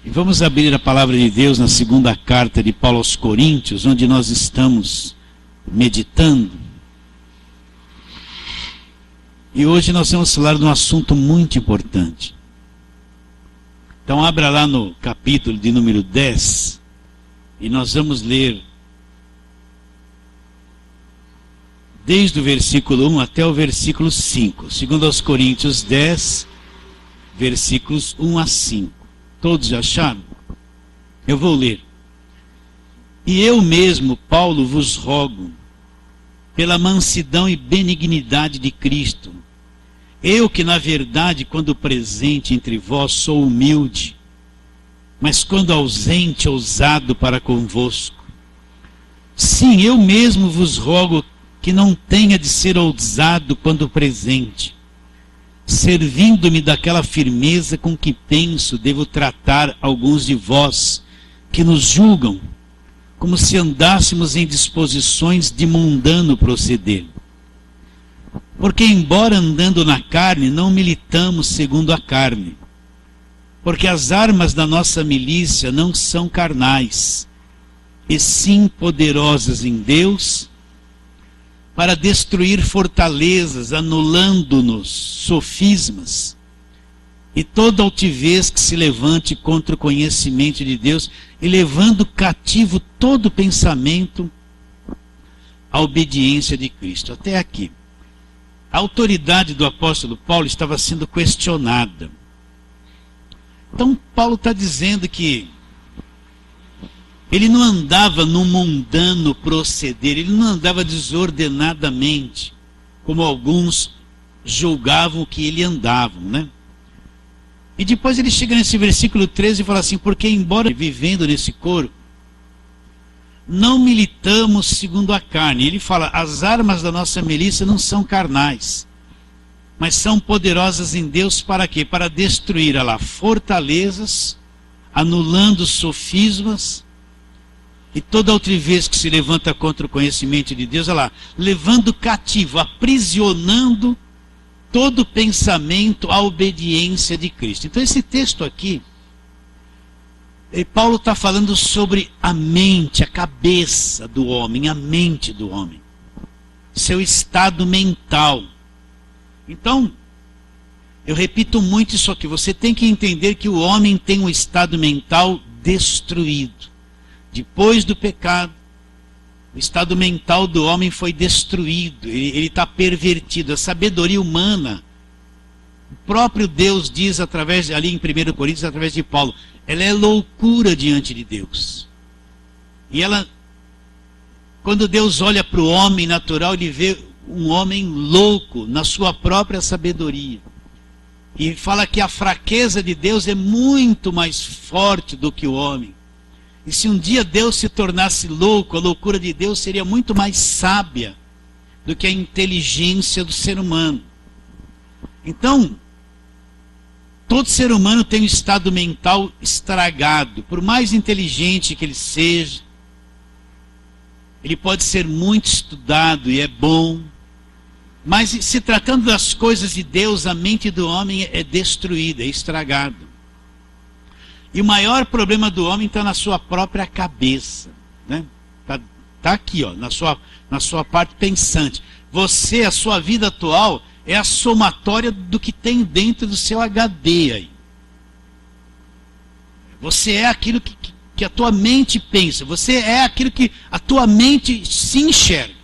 E vamos abrir a palavra de Deus na segunda carta de Paulo aos Coríntios, onde nós estamos meditando. E hoje nós vamos falar de um assunto muito importante. Então abra lá no capítulo de número 10 e nós vamos ler desde o versículo 1 até o versículo 5. Segundo aos Coríntios 10, versículos 1 a 5. Todos já acharam? Eu vou ler. E eu mesmo, Paulo, vos rogo, pela mansidão e benignidade de Cristo, eu que na verdade, quando presente entre vós, sou humilde, mas quando ausente, ousado para convosco. Sim, eu mesmo vos rogo que não tenha de ser ousado quando presente, servindo-me daquela firmeza com que penso devo tratar alguns de vós que nos julgam, como se andássemos em disposições de mundano proceder. Porque embora andando na carne, não militamos segundo a carne, porque as armas da nossa milícia não são carnais, e sim poderosas em Deus, para destruir fortalezas, anulando-nos sofismas e toda altivez que se levante contra o conhecimento de Deus, e levando cativo todo pensamento à obediência de Cristo. Até aqui. A autoridade do apóstolo Paulo estava sendo questionada. Então Paulo está dizendo que ele não andava no mundano proceder, ele não andava desordenadamente, como alguns julgavam que ele andava, né? E depois ele chega nesse versículo 13 e fala assim: porque embora vivendo nesse corpo, não militamos segundo a carne. Ele fala, as armas da nossa milícia não são carnais, mas são poderosas em Deus para quê? Para destruir, olha lá, fortalezas, anulando sofismas, e toda altivez que se levanta contra o conhecimento de Deus, olha lá, levando cativo, aprisionando todo pensamento à obediência de Cristo. Então esse texto aqui, Paulo está falando sobre a mente, a cabeça do homem, a mente do homem, seu estado mental. Então, eu repito muito isso aqui, você tem que entender que o homem tem um estado mental destruído. Depois do pecado, o estado mental do homem foi destruído, ele está pervertido. A sabedoria humana, o próprio Deus diz através, ali em 1 Coríntios, através de Paulo, ela é loucura diante de Deus. E ela, quando Deus olha para o homem natural, ele vê um homem louco na sua própria sabedoria. E fala que a fraqueza de Deus é muito mais forte do que o homem. E se um dia Deus se tornasse louco, a loucura de Deus seria muito mais sábia do que a inteligência do ser humano. Então, todo ser humano tem um estado mental estragado. Por mais inteligente que ele seja, ele pode ser muito estudado e é bom, mas se tratando das coisas de Deus, a mente do homem é destruída, é estragada. E o maior problema do homem está na sua própria cabeça, né? Tá aqui, ó, na sua parte pensante. Você, a sua vida atual, é a somatória do que tem dentro do seu HD aí. Você é aquilo que a tua mente pensa. Você é aquilo que a tua mente se enxerga.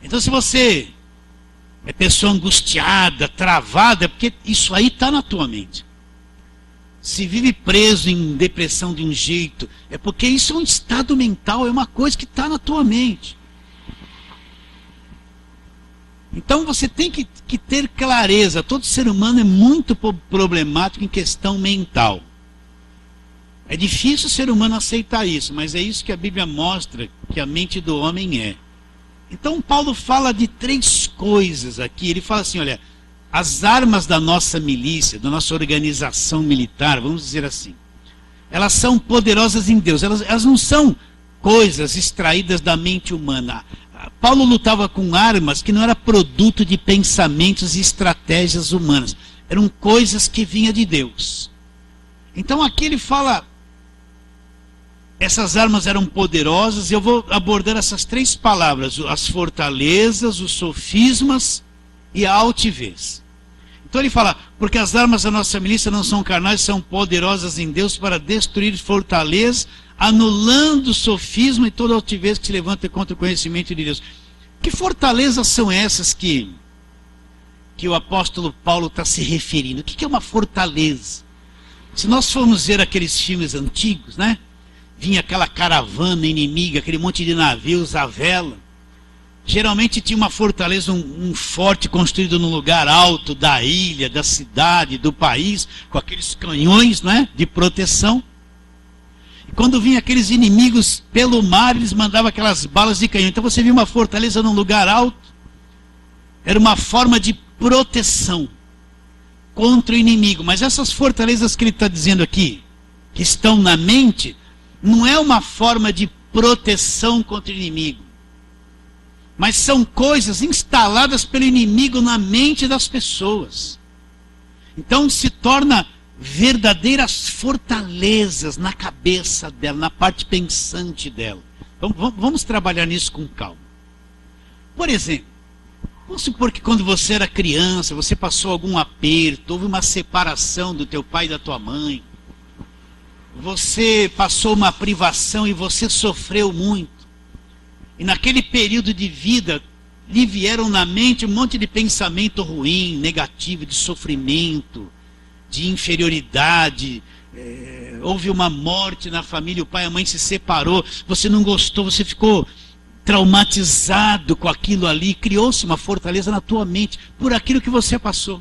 Então, se você é pessoa angustiada, travada, é porque isso aí está na tua mente. Se vive preso em depressão de um jeito, é porque isso é um estado mental, é uma coisa que está na tua mente. Então você tem que ter clareza. Todo ser humano é muito problemático em questão mental. É difícil o ser humano aceitar isso, mas é isso que a Bíblia mostra que a mente do homem é. Então Paulo fala de 3 coisas aqui. Ele fala assim, olha, as armas da nossa milícia, da nossa organização militar, vamos dizer assim, elas são poderosas em Deus. Elas não são coisas extraídas da mente humana. Paulo lutava com armas que não era produto de pensamentos e estratégias humanas. Eram coisas que vinham de Deus. Então aqui ele fala, essas armas eram poderosas, e eu vou abordar essas três palavras: as fortalezas, os sofismas e a altivez. Então ele fala, porque as armas da nossa milícia não são carnais, são poderosas em Deus para destruir fortalezas, anulando o sofisma e toda altivez que se levanta contra o conhecimento de Deus. Que fortalezas são essas que o apóstolo Paulo está se referindo? O que é uma fortaleza? Se nós formos ver aqueles filmes antigos, né? Vinha aquela caravana inimiga, aquele monte de navios à vela. Geralmente tinha uma fortaleza, um forte construído num lugar alto da ilha, da cidade, do país, com aqueles canhões, né, de proteção. E quando vinha aqueles inimigos pelo mar, eles mandavam aquelas balas de canhão. Então você via uma fortaleza num lugar alto. Era uma forma de proteção contra o inimigo. Mas essas fortalezas que ele está dizendo aqui, que estão na mente, não é uma forma de proteção contra o inimigo, mas são coisas instaladas pelo inimigo na mente das pessoas. Então se torna verdadeiras fortalezas na cabeça dela, na parte pensante dela. Então vamos trabalhar nisso com calma. Por exemplo, vamos supor que quando você era criança, você passou algum aperto, houve uma separação do teu pai e da tua mãe, você passou uma privação e você sofreu muito. E naquele período de vida, lhe vieram na mente um monte de pensamento ruim, negativo, de sofrimento, de inferioridade. Houve uma morte na família, o pai e a mãe se separou, você não gostou, você ficou traumatizado com aquilo ali, criou-se uma fortaleza na tua mente por aquilo que você passou.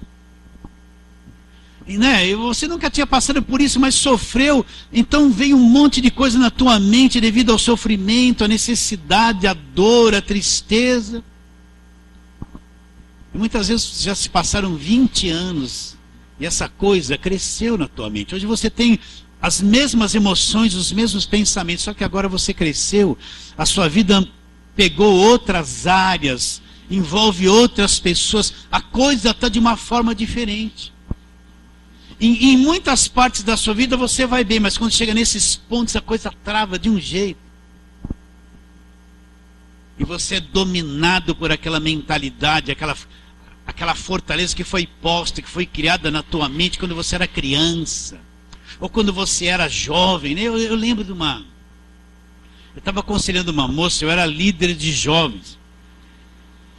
E, né, você nunca tinha passado por isso, mas sofreu, então veio um monte de coisa na tua mente devido ao sofrimento, a necessidade, a dor, a tristeza. E muitas vezes já se passaram 20 anos e essa coisa cresceu na tua mente. Hoje você tem as mesmas emoções, os mesmos pensamentos, só que agora você cresceu, a sua vida pegou outras áreas, envolve outras pessoas, a coisa está de uma forma diferente. Em muitas partes da sua vida você vai bem, mas quando chega nesses pontos a coisa trava de um jeito. E você é dominado por aquela mentalidade, aquela fortaleza que foi posta, que foi criada na tua mente quando você era criança. Ou quando você era jovem, né? Eu lembro de uma... Eu estava aconselhando uma moça, eu era líder de jovens.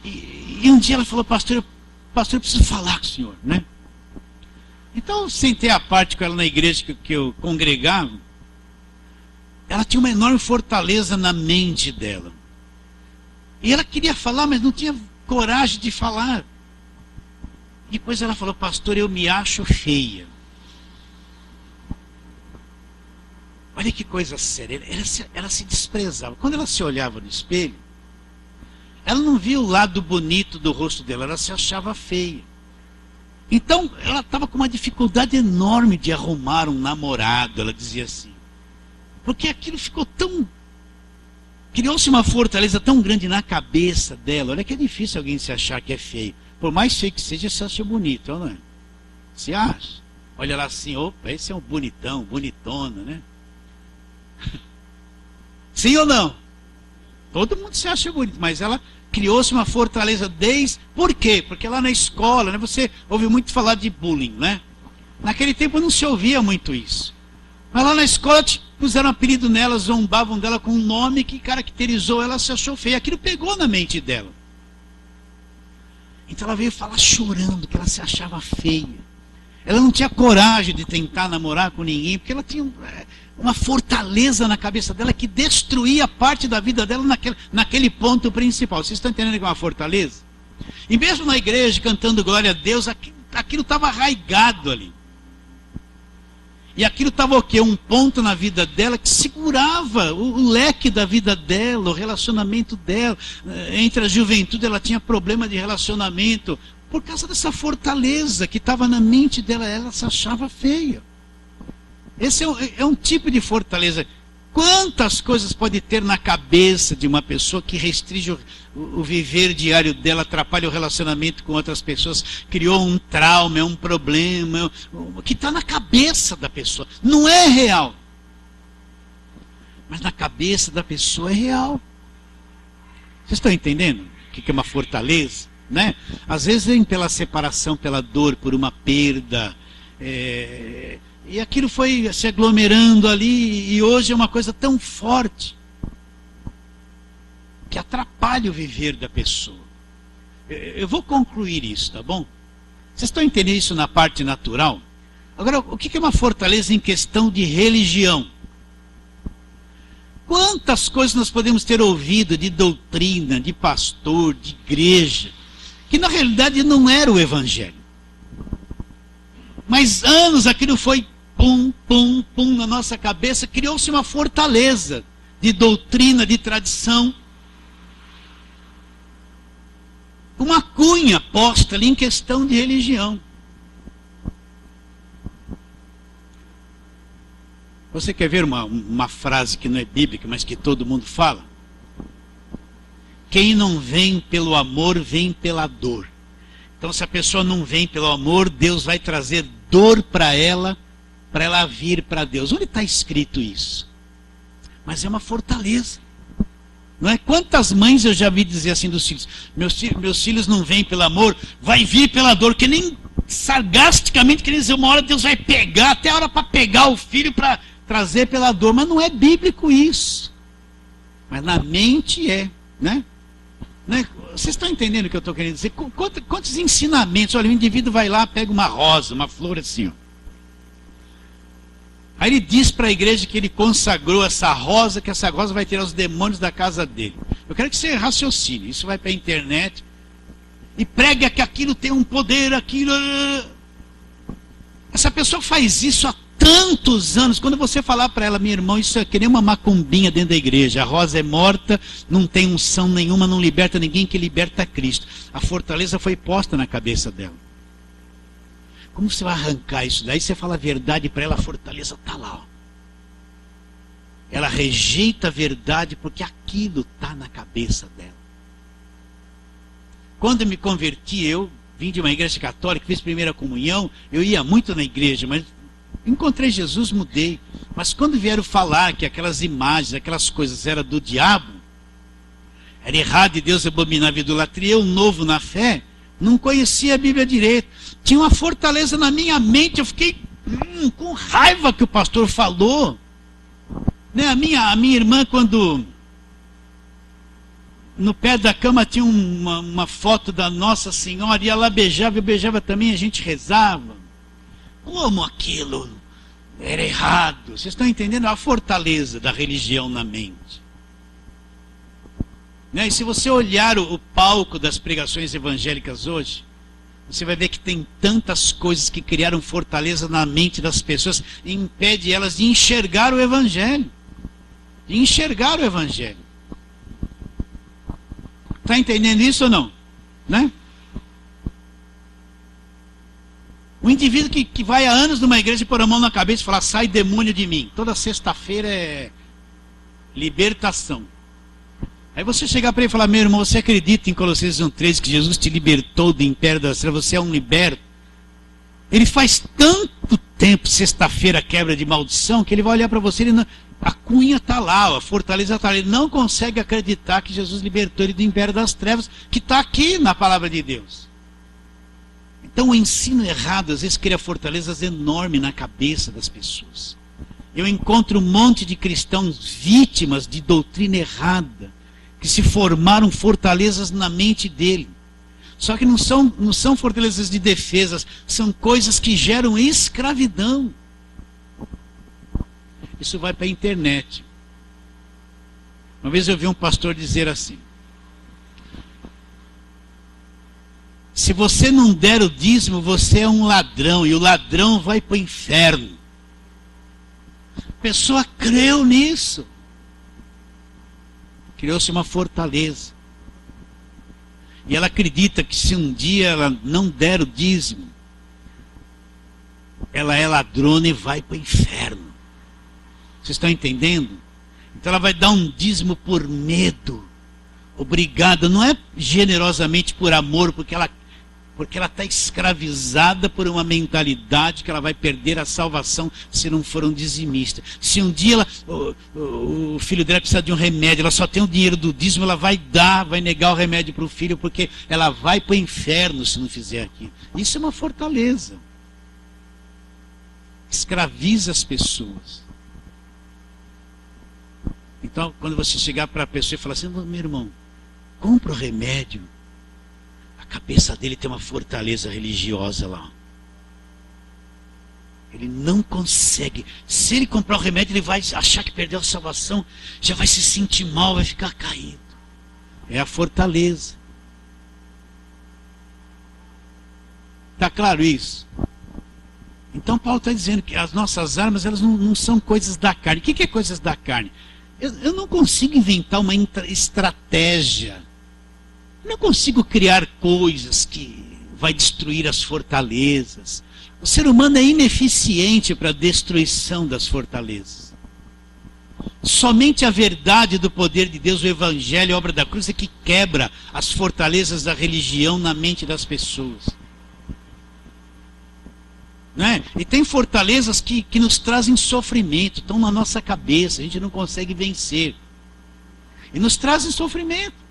E um dia ela falou, pastor, eu preciso falar com o senhor, né? Então eu sentei à parte com ela na igreja que eu congregava. Ela tinha uma enorme fortaleza na mente dela. E ela queria falar, mas não tinha coragem de falar. Depois ela falou, pastor, eu me acho feia. Olha que coisa séria, ela se desprezava. Quando ela se olhava no espelho, ela não via o lado bonito do rosto dela, ela se achava feia. Então, ela estava com uma dificuldade enorme de arrumar um namorado, ela dizia assim. Porque aquilo ficou tão... Criou-se uma fortaleza tão grande na cabeça dela. Olha que é difícil alguém se achar que é feio. Por mais feio que seja, se acha bonito, não é? Se acha? Olha lá assim, opa, esse é um bonitão, bonitona, né? Sim ou não? Todo mundo se acha bonito, mas ela criou-se uma fortaleza desde... Por quê? Porque lá na escola, né, você ouve muito falar de bullying, né? Naquele tempo não se ouvia muito isso. Mas lá na escola puseram um apelido nela, zombavam dela com um nome que caracterizou ela, se achou feia. Aquilo pegou na mente dela. Então ela veio falar chorando que ela se achava feia. Ela não tinha coragem de tentar namorar com ninguém, porque ela tinha uma fortaleza na cabeça dela que destruía parte da vida dela naquele ponto principal. Vocês estão entendendo que é uma fortaleza? E mesmo na igreja, cantando glória a Deus, aquilo estava arraigado ali. E aquilo estava o quê? Um ponto na vida dela que segurava o leque da vida dela, o relacionamento dela. Entre a juventude ela tinha problema de relacionamento por causa dessa fortaleza que estava na mente dela. Ela se achava feia. Esse é um tipo de fortaleza. Quantas coisas pode ter na cabeça de uma pessoa que restringe o viver diário dela, atrapalha o relacionamento com outras pessoas, criou um trauma, é um problema, que está na cabeça da pessoa. Não é real. Mas na cabeça da pessoa é real. Vocês estão entendendo o que é uma fortaleza? Né? Às vezes vem pela separação, pela dor, por uma perda, e aquilo foi se aglomerando ali, e hoje é uma coisa tão forte que atrapalha o viver da pessoa. Eu vou concluir isso, tá bom? Vocês estão entendendo isso na parte natural? Agora, o que é uma fortaleza em questão de religião? Quantas coisas nós podemos ter ouvido de doutrina, de pastor, de igreja, que na realidade não era o evangelho. Mas anos aquilo foi pum, pum, pum na nossa cabeça, criou-se uma fortaleza de doutrina, de tradição. Uma cunha posta ali em questão de religião. Você quer ver uma frase que não é bíblica, mas que todo mundo fala? Quem não vem pelo amor, vem pela dor. Então, se a pessoa não vem pelo amor, Deus vai trazer dor para ela vir para Deus. Onde está escrito isso? Mas é uma fortaleza. Não é? Quantas mães eu já vi dizer assim dos filhos: meus filhos não vêm pelo amor, vai vir pela dor. Que nem sarcasticamente quer dizer, uma hora Deus vai pegar, até a hora para pegar o filho para trazer pela dor. Mas não é bíblico isso. Mas na mente é, né? Vocês estão entendendo o que eu estou querendo dizer? Quantos ensinamentos? Olha, o indivíduo vai lá, pega uma rosa, uma flor assim, ó. Aí ele diz para a igreja que ele consagrou essa rosa, que essa rosa vai tirar os demônios da casa dele. Eu quero que você raciocine. Isso vai para a internet e prega que aquilo tem um poder, aquilo... Essa pessoa faz isso há tantos anos. Quando você falar para ela: minha irmã, isso é que nem uma macumbinha dentro da igreja. A rosa é morta, não tem unção nenhuma, não liberta ninguém, que liberta Cristo. A fortaleza foi posta na cabeça dela. Como você vai arrancar isso daí? Você fala a verdade para ela, a fortaleza está lá. Ó. Ela rejeita a verdade porque aquilo está na cabeça dela. Quando eu me converti, eu vim de uma igreja católica, fiz primeira comunhão, eu ia muito na igreja, mas encontrei Jesus, mudei. Mas quando vieram falar que aquelas imagens, aquelas coisas eram do diabo, era errado e Deus abominava a idolatria, eu novo na fé, não conhecia a Bíblia direito. Tinha uma fortaleza na minha mente, eu fiquei com raiva que o pastor falou. Né? A minha irmã, quando no pé da cama tinha uma foto da Nossa Senhora, e ela beijava, eu beijava também, a gente rezava. Como aquilo era errado? Vocês estão entendendo? A fortaleza da religião na mente. Né? E se você olhar o palco das pregações evangélicas hoje, você vai ver que tem tantas coisas que criaram fortaleza na mente das pessoas e impede elas de enxergar o Evangelho. De enxergar o Evangelho. Está entendendo isso ou não? Né? O indivíduo que vai há anos numa igreja e pôr a mão na cabeça e falar: sai demônio de mim. Toda sexta-feira é libertação. Aí você chegar para ele e falar: meu irmão, você acredita em Colossenses 1,13 que Jesus te libertou do império das trevas, você é um liberto? Ele faz tanto tempo, sexta-feira, quebra de maldição, que ele vai olhar para você e a cunha está lá, a fortaleza está lá. Ele não consegue acreditar que Jesus libertou ele do império das trevas, que está aqui na palavra de Deus. Então o ensino errado às vezes cria fortalezas enormes na cabeça das pessoas. Eu encontro um monte de cristãos vítimas de doutrina errada, que se formaram fortalezas na mente dele. Só que não são fortalezas de defesas, são coisas que geram escravidão. Isso vai para a internet. Uma vez eu vi um pastor dizer assim: se você não der o dízimo, você é um ladrão, e o ladrão vai para o inferno. A pessoa creu nisso. Criou-se uma fortaleza. E ela acredita que se um dia ela não der o dízimo, ela é ladrona e vai para o inferno. Vocês estão entendendo? Então ela vai dar um dízimo por medo. Obrigada, não é generosamente por amor, porque ela está escravizada por uma mentalidade que ela vai perder a salvação se não for um dizimista. Se um dia o filho dela precisa de um remédio, ela só tem o dinheiro do dízimo, ela vai negar o remédio para o filho, porque ela vai para o inferno se não fizer aquilo. Isso é uma fortaleza. Escraviza as pessoas. Então, quando você chegar para a pessoa e falar assim, meu irmão, compra o remédio, a cabeça dele tem uma fortaleza religiosa lá. Ele não consegue. Se ele comprar o remédio, ele vai achar que perdeu a salvação, já vai se sentir mal, vai ficar caído. É a fortaleza. Está claro isso? Então Paulo está dizendo que as nossas armas, elas não são coisas da carne. O que é coisas da carne? Eu não consigo inventar uma estratégia. Eu não consigo criar coisas que vai destruir as fortalezas. O ser humano é ineficiente para a destruição das fortalezas. Somente a verdade do poder de Deus, o Evangelho, a obra da cruz, é que quebra as fortalezas da religião na mente das pessoas. Né? E tem fortalezas que nos trazem sofrimento, estão na nossa cabeça, a gente não consegue vencer. E nos trazem sofrimento.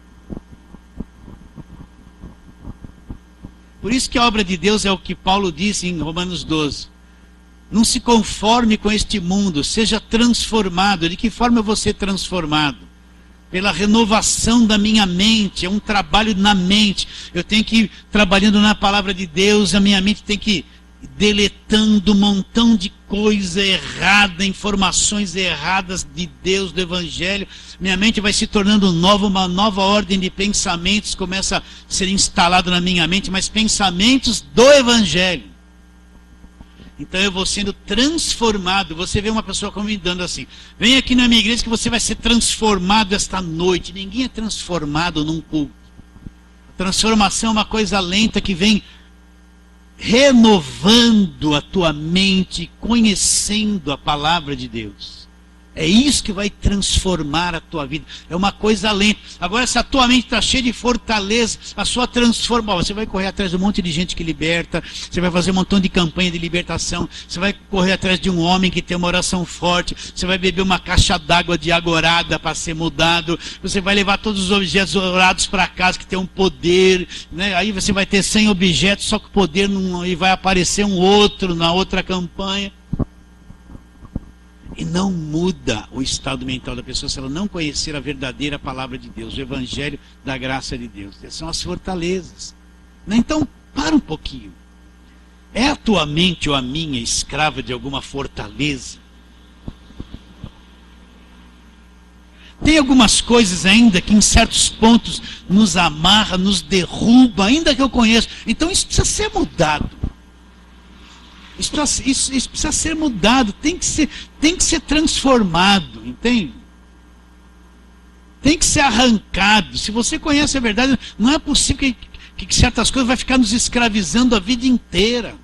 Por isso que a obra de Deus é o que Paulo disse em Romanos 12. Não se conforme com este mundo, seja transformado. De que forma eu vou ser transformado? Pela renovação da minha mente, é um trabalho na mente. Eu tenho que ir trabalhando na palavra de Deus, a minha mente tem que deletando um montão de coisa errada, informações erradas de Deus, do Evangelho. Minha mente vai se tornando nova, uma nova ordem de pensamentos começa a ser instalado na minha mente, mas pensamentos do Evangelho. Então eu vou sendo transformado. Você vê uma pessoa convidando assim, vem aqui na minha igreja que você vai ser transformado esta noite. Ninguém é transformado num culto. A transformação é uma coisa lenta que vem renovando a tua mente, conhecendo a palavra de Deus. É isso que vai transformar a tua vida. É uma coisa lenta. Agora, se a tua mente está cheia de fortaleza, a sua transformação, você vai correr atrás de um monte de gente que liberta, você vai fazer um montão de campanha de libertação, você vai correr atrás de um homem que tem uma oração forte, você vai beber uma caixa d'água de agorada para ser mudado, você vai levar todos os objetos orados para casa que tem um poder, né? Aí você vai ter 100 objetos, só que o poder não, e vai aparecer um outro na outra campanha. E não muda o estado mental da pessoa se ela não conhecer a verdadeira palavra de Deus, o Evangelho da graça de Deus. Essas são as fortalezas. Então, para um pouquinho. É a tua mente ou a minha escrava de alguma fortaleza? Tem algumas coisas ainda que em certos pontos nos amarra, nos derruba, ainda que eu conheça. Então isso precisa ser mudado. Isso precisa ser mudado, tem que ser transformado, entende? Tem que ser arrancado. Se você conhece a verdade, não é possível que certas coisas vai ficar nos escravizando a vida inteira.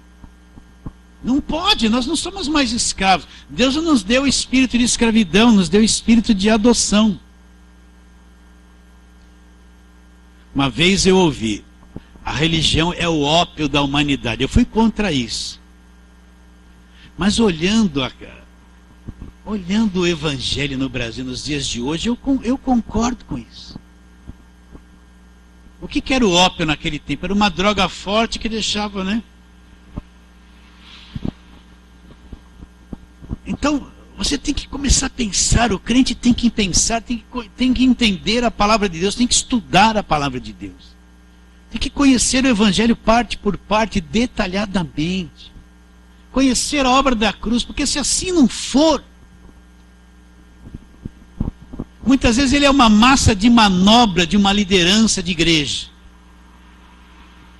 Não pode, nós não somos mais escravos. Deus não nos deu espírito de escravidão, nos deu espírito de adoção. Uma vez eu ouvi, a religião é o ópio da humanidade. Eu fui contra isso. Mas olhando o Evangelho no Brasil nos dias de hoje, eu concordo com isso. O que era o ópio naquele tempo? Era uma droga forte que deixava, né? Então, você tem que começar a pensar, o crente tem que pensar, tem que entender a palavra de Deus, tem que estudar a palavra de Deus. Tem que conhecer o Evangelho parte por parte, detalhadamente. Conhecer a obra da cruz, porque se assim não for, muitas vezes ele é uma massa de manobra de uma liderança de igreja.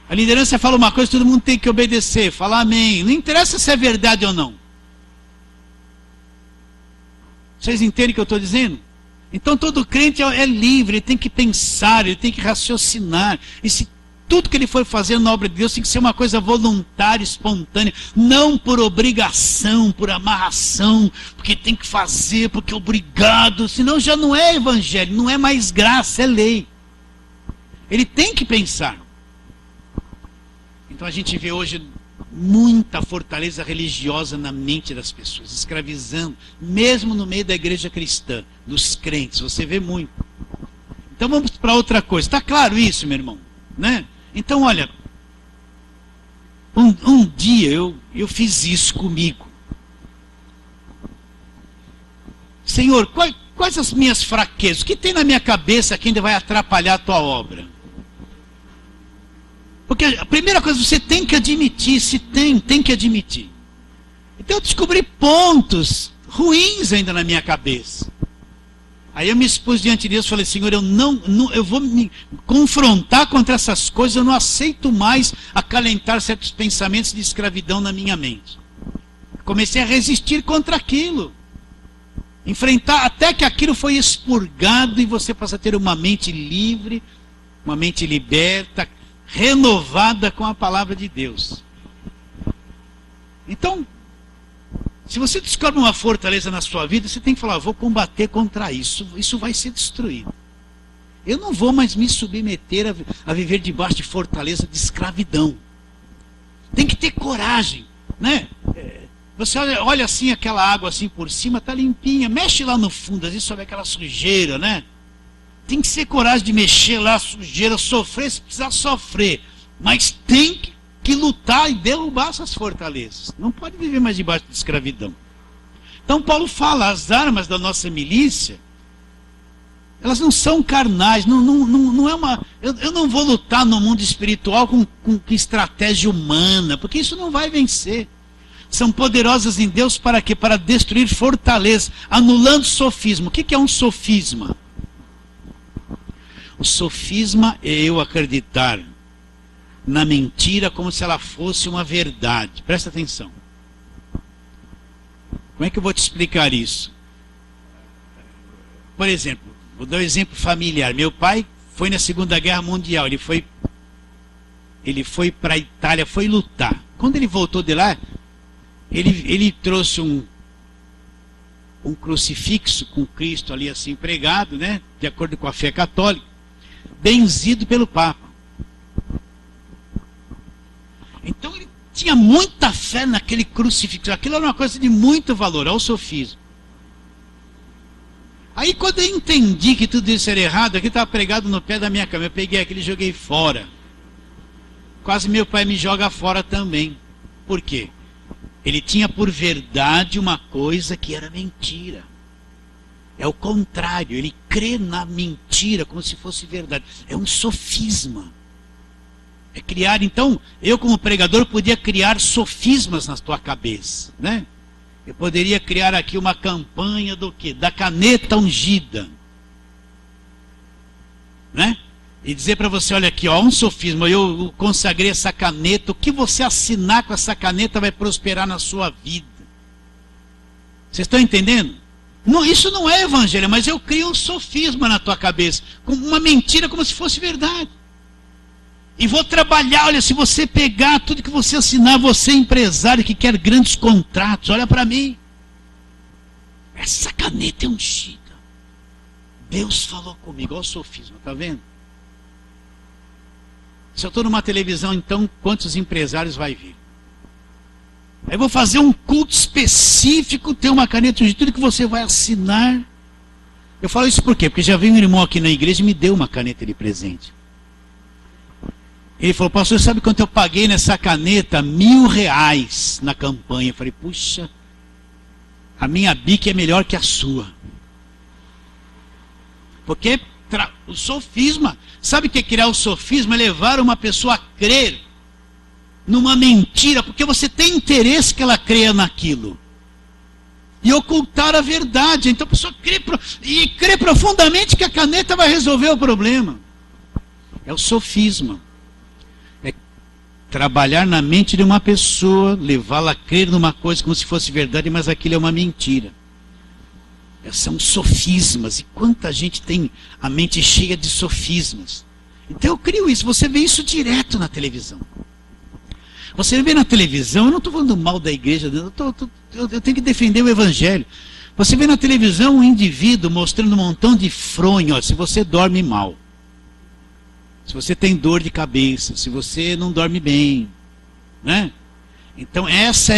A liderança fala uma coisa, todo mundo tem que obedecer, falar amém. Não interessa se é verdade ou não. Vocês entendem o que eu estou dizendo? Então todo crente é livre, ele tem que pensar, ele tem que raciocinar. E se tudo que ele for fazer na obra de Deus tem que ser uma coisa voluntária, espontânea, não por obrigação, por amarração, porque tem que fazer, porque é obrigado, senão já não é evangelho, não é mais graça, é lei. Ele tem que pensar. Então a gente vê hoje muita fortaleza religiosa na mente das pessoas, escravizando, mesmo no meio da igreja cristã, dos crentes, você vê muito. Então vamos para outra coisa. Está claro isso, meu irmão? Né? Então, olha, um dia eu fiz isso comigo. Senhor, quais as minhas fraquezas? O que tem na minha cabeça que ainda vai atrapalhar a tua obra? Porque a primeira coisa, você tem que admitir, se tem que admitir. Então eu descobri pontos ruins ainda na minha cabeça. Aí eu me expus diante de Deus e falei, Senhor, eu vou me confrontar contra essas coisas, eu não aceito mais acalentar certos pensamentos de escravidão na minha mente. Comecei a resistir contra aquilo. Enfrentar até que aquilo foi expurgado e você passa a ter uma mente livre, uma mente liberta, renovada com a palavra de Deus. Então, se você descobre uma fortaleza na sua vida, você tem que falar, vou combater contra isso, isso vai ser destruído. Eu não vou mais me submeter a viver debaixo de fortaleza de escravidão. Tem que ter coragem, né? Você olha assim, aquela água assim por cima, está limpinha, mexe lá no fundo, às vezes sobe aquela sujeira, né? Tem que ter coragem de mexer lá a sujeira, sofrer se precisar sofrer, mas tem que lutar e derrubar essas fortalezas. Não pode viver mais debaixo de escravidão. Então Paulo fala, as armas da nossa milícia, elas não são carnais, não é uma. Eu não vou lutar no mundo espiritual com estratégia humana, porque isso não vai vencer. São poderosas em Deus para quê? Para destruir fortalezas, anulando sofisma. O que é um sofisma? O sofisma é eu acreditar na mentira como se ela fosse uma verdade. Presta atenção. Como é que eu vou te explicar isso? Por exemplo, vou dar um exemplo familiar. Meu pai foi na Segunda Guerra Mundial. Ele foi para a Itália, foi lutar. Quando ele voltou de lá, ele trouxe um crucifixo com Cristo ali assim pregado, né? De acordo com a fé católica, benzido pelo Papa. Então ele tinha muita fé naquele crucifixo. Aquilo era uma coisa de muito valor, ao sofismo. Aí quando eu entendi que tudo isso era errado, aquilo estava pregado no pé da minha cama. Eu peguei aquilo e joguei fora. Quase meu pai me joga fora também. Por quê? Ele tinha por verdade uma coisa que era mentira. É o contrário, ele crê na mentira como se fosse verdade. É um sofisma. É criar, então, eu como pregador podia criar sofismas na tua cabeça, né? Eu poderia criar aqui uma campanha do quê? Da caneta ungida, né? E dizer para você, olha aqui, ó, um sofisma, eu consagrei essa caneta, o que você assinar com essa caneta vai prosperar na sua vida. Vocês estão entendendo? Não, isso não é evangelho, mas eu crio um sofisma na tua cabeça, com uma mentira como se fosse verdade. E vou trabalhar, olha, se você pegar tudo que você assinar, você empresário que quer grandes contratos, olha para mim. Essa caneta é ungida. Deus falou comigo, olha o sofisma, tá vendo? Se eu estou numa televisão, então, quantos empresários vai vir? Aí eu vou fazer um culto específico, ter uma caneta de tudo que você vai assinar. Eu falo isso por quê? Porque já veio um irmão aqui na igreja e me deu uma caneta de presente. Ele falou, pastor, sabe quanto eu paguei nessa caneta? R$1.000 na campanha. Eu falei, puxa, a minha bique é melhor que a sua. Porque o sofisma, sabe o que é criar o sofisma? É levar uma pessoa a crer numa mentira, porque você tem interesse que ela creia naquilo. E ocultar a verdade. Então a pessoa crê profundamente que a caneta vai resolver o problema. É o sofisma. É trabalhar na mente de uma pessoa, levá-la a crer numa coisa como se fosse verdade, mas aquilo é uma mentira. São sofismas. E quanta gente tem a mente cheia de sofismas. Então eu crio isso, você vê isso direto na televisão. Você vê na televisão, eu não estou falando mal da igreja, eu tenho que defender o evangelho. Você vê na televisão um indivíduo mostrando um montão de fronha, ó, se você dorme mal, se você tem dor de cabeça, se você não dorme bem, né? Então essa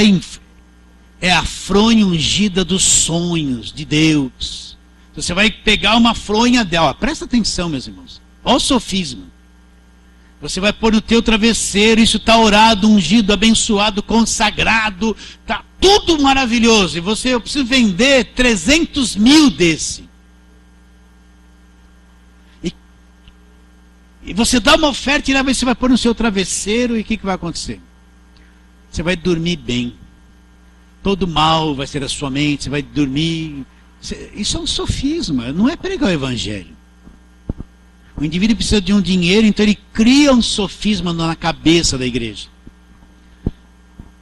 é a fronha ungida dos sonhos de Deus. Você vai pegar uma fronha dela, presta atenção, meus irmãos, olha o sofisma. Você vai pôr no teu travesseiro, isso está orado, ungido, abençoado, consagrado, está tudo maravilhoso. E eu preciso vender 300 mil desse. E você dá uma oferta e lá você vai pôr no seu travesseiro e o que vai acontecer? Você vai dormir bem. Todo mal vai ser da sua mente, você vai dormir. Isso é um sofisma, não é pregar o evangelho. O indivíduo precisa de um dinheiro, então ele cria um sofisma na cabeça da igreja.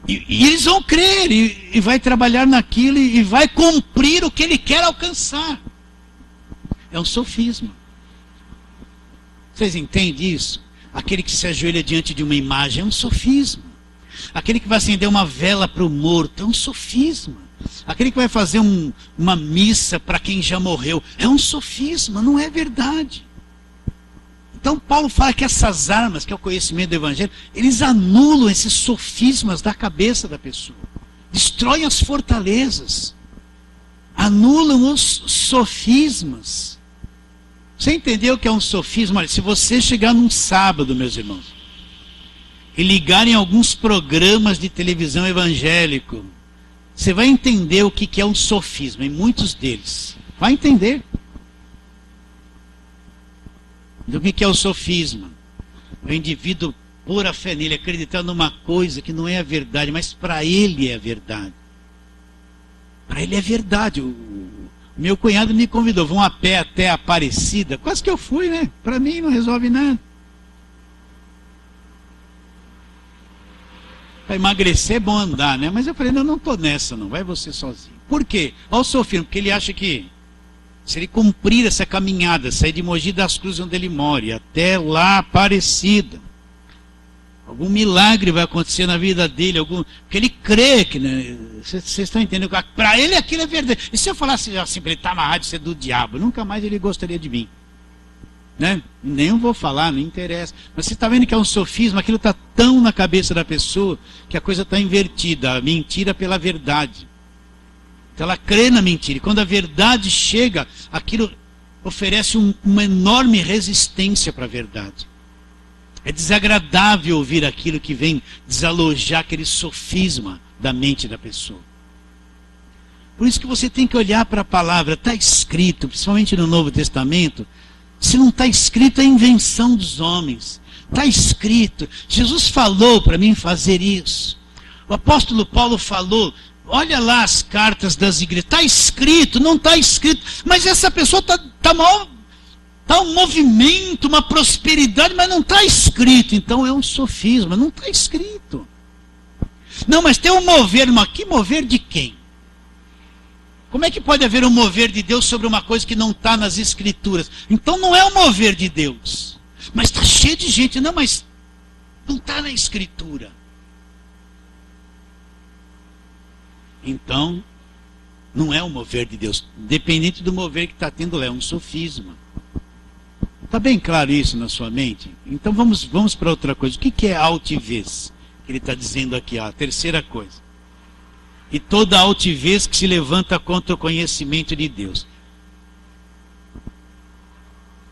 E eles vão crer, e vai trabalhar naquilo, e vai cumprir o que ele quer alcançar. É um sofisma. Vocês entendem isso? Aquele que se ajoelha diante de uma imagem é um sofisma. Aquele que vai acender uma vela para o morto é um sofisma. Aquele que vai fazer uma missa para quem já morreu é um sofisma, não é verdade. Então Paulo fala que essas armas, que é o conhecimento do evangelho, eles anulam esses sofismas da cabeça da pessoa. Destroem as fortalezas. Anulam os sofismas. Você entendeu o que é um sofisma? Olha, se você chegar num sábado, meus irmãos, e ligarem alguns programas de televisão evangélico, você vai entender o que é um sofisma, em muitos deles. Vai entender. Do que é o sofisma? O indivíduo pôr a fé nele, acreditar numa coisa que não é a verdade, mas para ele é a verdade. Para ele é verdade. O meu cunhado me convidou, vão a pé até a Aparecida. Quase que eu fui, né? Para mim não resolve nada. Para emagrecer é bom andar, né? Mas eu falei, não estou nessa não, vai você sozinho. Por quê? Olha o sofisma, porque ele acha que se ele cumprir essa caminhada, sair de Mogi das Cruzes onde ele mora, até lá Aparecida, algum milagre vai acontecer na vida dele, porque ele crê que, né, vocês estão entendendo? Para ele aquilo é verdade. E se eu falasse assim, para ele está amarrado, isso é do diabo, nunca mais ele gostaria de mim. Né? Nem eu vou falar, não interessa. Mas você está vendo que é um sofisma, aquilo está tão na cabeça da pessoa que a coisa está invertida, a mentira pela verdade. Então ela crê na mentira. E quando a verdade chega, aquilo oferece uma enorme resistência para a verdade. É desagradável ouvir aquilo que vem desalojar aquele sofisma da mente da pessoa. Por isso que você tem que olhar para a palavra. Está escrito, principalmente no Novo Testamento. Se não está escrito, é invenção dos homens. Está escrito. Jesus falou para mim fazer isso. O apóstolo Paulo falou. Olha lá as cartas das igrejas. Está escrito, não está escrito. Mas essa pessoa está um movimento, uma prosperidade, mas não está escrito. Então é um sofisma, não está escrito. Não, mas tem um mover, mas que mover de quem? Como é que pode haver um mover de Deus sobre uma coisa que não está nas escrituras? Então não é um mover de Deus. Mas está cheio de gente. Não, mas não está na escritura. Então, não é um mover de Deus. Dependente do mover que está tendo lá, é um sofisma. Está bem claro isso na sua mente? Então vamos para outra coisa. O que é altivez? Que ele está dizendo aqui, ó, a terceira coisa. E toda altivez que se levanta contra o conhecimento de Deus.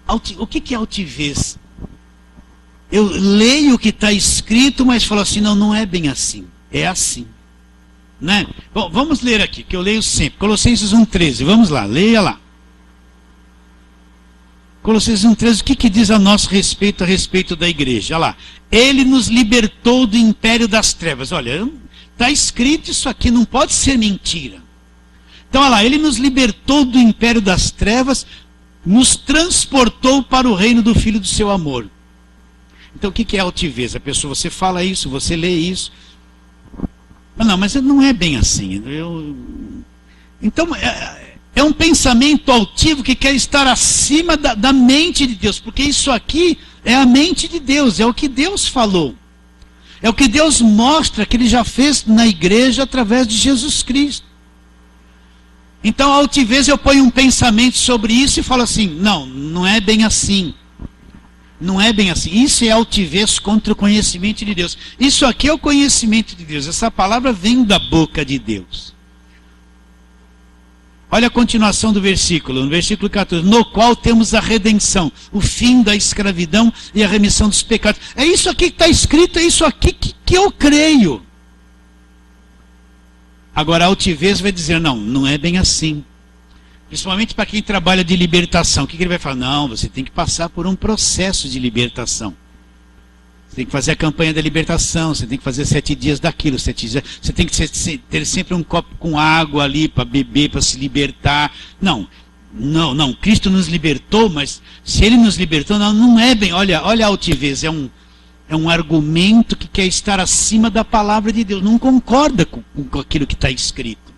O que é altivez? Eu leio o que está escrito, mas falo assim, não é bem assim. É assim. Né? Bom, vamos ler aqui, que eu leio sempre. Colossenses 1,13, vamos lá, leia lá. Colossenses 1,13, o que diz a nosso respeito, a respeito da igreja? Olha lá. Ele nos libertou do império das trevas. Olha, está escrito isso aqui, não pode ser mentira. Então, olha lá, ele nos libertou do império das trevas, nos transportou para o reino do Filho do seu amor. Então, o que é altivez? A pessoa, você fala isso, você lê isso. Não, mas não é bem assim. Então, é um pensamento altivo que quer estar acima da mente de Deus, porque isso aqui É a mente de Deus, é o que Deus falou. É o que Deus mostra que Ele já fez na igreja através de Jesus Cristo. Então, a altivez, eu ponho um pensamento sobre isso e falo assim, não é bem assim. Não é bem assim. Isso é altivez contra o conhecimento de Deus. Isso aqui é o conhecimento de Deus. Essa palavra vem da boca de Deus. Olha a continuação do versículo, no versículo 14. No qual temos a redenção, o fim da escravidão e a remissão dos pecados. É isso aqui que está escrito, é isso aqui que eu creio. Agora a altivez vai dizer, não é bem assim. Principalmente para quem trabalha de libertação. O que ele vai falar? Não, você tem que passar por um processo de libertação. Você tem que fazer a campanha da libertação, você tem que fazer 7 dias daquilo, 7 dias. Você tem que ter sempre um copo com água ali para beber, para se libertar. Não, Cristo nos libertou, mas se Ele nos libertou, não é bem. Olha a altivez, é um argumento que quer estar acima da palavra de Deus, não concorda com aquilo que está escrito.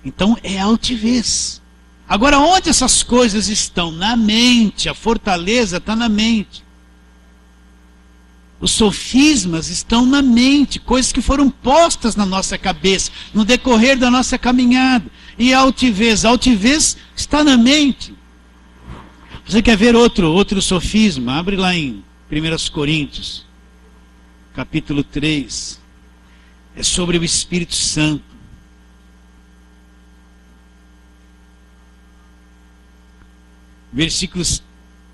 Então é altivez. Agora, onde essas coisas estão? Na mente. A fortaleza está na mente. Os sofismas estão na mente, coisas que foram postas na nossa cabeça, no decorrer da nossa caminhada. E a altivez está na mente. Você quer ver outro sofisma? Abre lá em 1 Coríntios, capítulo 3. É sobre o Espírito Santo. Versículos